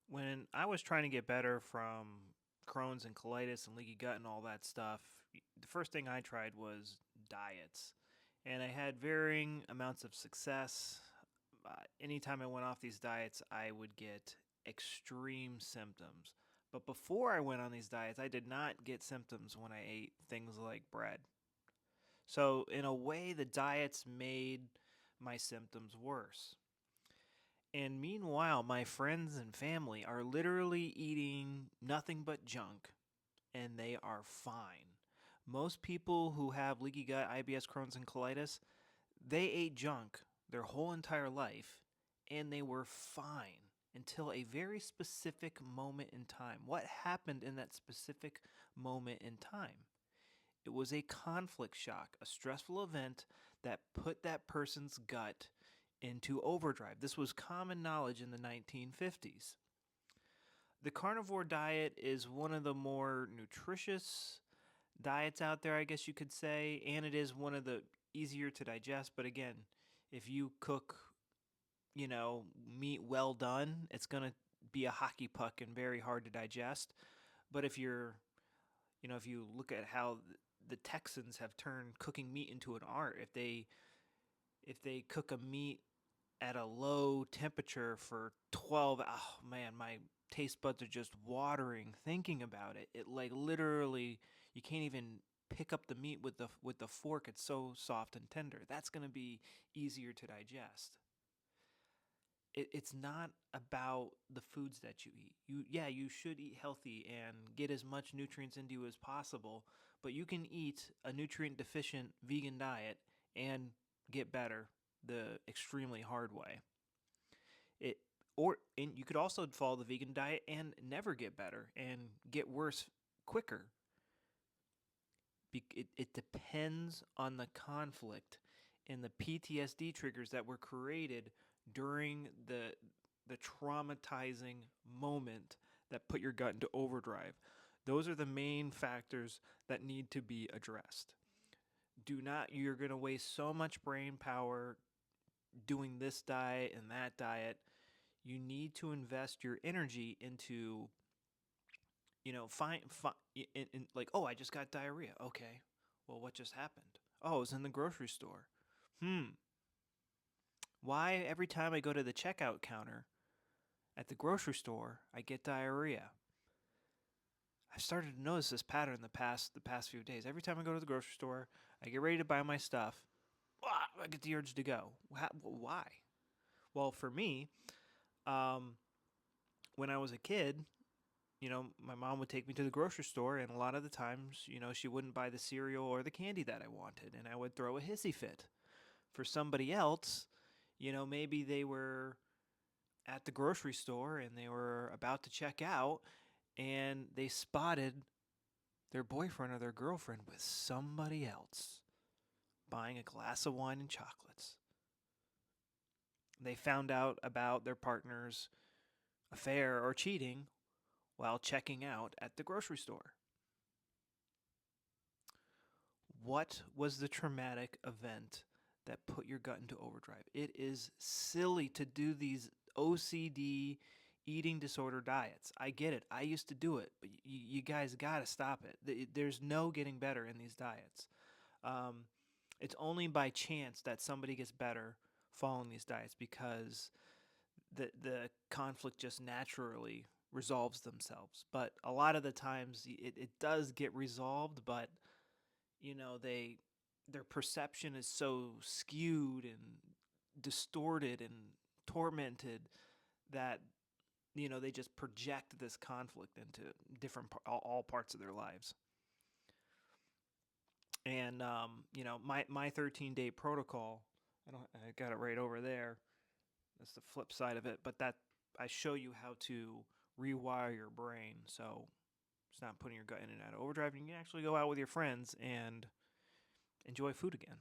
When I was trying to get better from Crohn's and colitis and leaky gut and all that stuff, the first thing I tried was diets. And I had varying amounts of success. Anytime I went off these diets, I would get extreme symptoms. But before I went on these diets, I did not get symptoms when I ate things like bread. So, in a way, the diets made my symptoms worse. And meanwhile, my friends and family are literally eating nothing but junk and they are fine. Most people who have leaky gut, IBS, Crohn's, and colitis, they ate junk their whole entire life and they were fine until a very specific moment in time. What happened in that specific moment in time? It was a conflict shock, a stressful event that put that person's gut into overdrive. This was common knowledge in the 1950s. The carnivore diet is one of the more nutritious diets out there, I guess you could say, and it is one of the easier to digest. But again, if you cook, meat well done, it's going to be a hockey puck and very hard to digest. But if you look at how the Texans have turned cooking meat into an art, if they cook a meat at a low temperature for 12, oh man, my taste buds are just watering thinking about it. It like literally you can't even pick up the meat with the fork. It's so soft and tender. That's going to be easier to digest. It's not about the foods that you eat. You should eat healthy and get as much nutrients into you as possible, but you can eat a nutrient deficient vegan diet and get better the extremely hard way. It and you could also follow the vegan diet and never get better and get worse quicker. It depends on the conflict and the PTSD triggers that were created during the traumatizing moment that put your gut into overdrive. Those are the main factors that need to be addressed. Do not You're going to waste so much brain power doing this diet and that diet. You need to invest your energy into, like, oh, I just got diarrhea. Okay. Well, what just happened? Oh, it was in the grocery store. Why every time I go to the checkout counter at the grocery store, I get diarrhea? I've started to notice this pattern the past few days. Every time I go to the grocery store, I get ready to buy my stuff. I get the urge to go. Why? Well, for me, when I was a kid, my mom would take me to the grocery store, and a lot of the times, she wouldn't buy the cereal or the candy that I wanted, and I would throw a hissy fit. For somebody else, maybe they were at the grocery store and they were about to check out, and they spotted their boyfriend or their girlfriend with somebody else buying a glass of wine and chocolates. They found out about their partner's affair or cheating while checking out at the grocery store. What was the traumatic event that put your gut into overdrive? It is silly to do these OCD eating disorder diets. I get it. I used to do it, but you guys got to stop it. There's no getting better in these diets. Um, it's only by chance that somebody gets better following these diets because the conflict just naturally resolves themselves. But a lot of the times it does get resolved, but their perception is so skewed and distorted and tormented that they just project this conflict into all parts of their lives. And my 13-day protocol, I got it right over there. That's the flip side of it, but that I show you how to rewire your brain so it's not putting your gut in and out of overdrive, and you can actually go out with your friends and enjoy food again.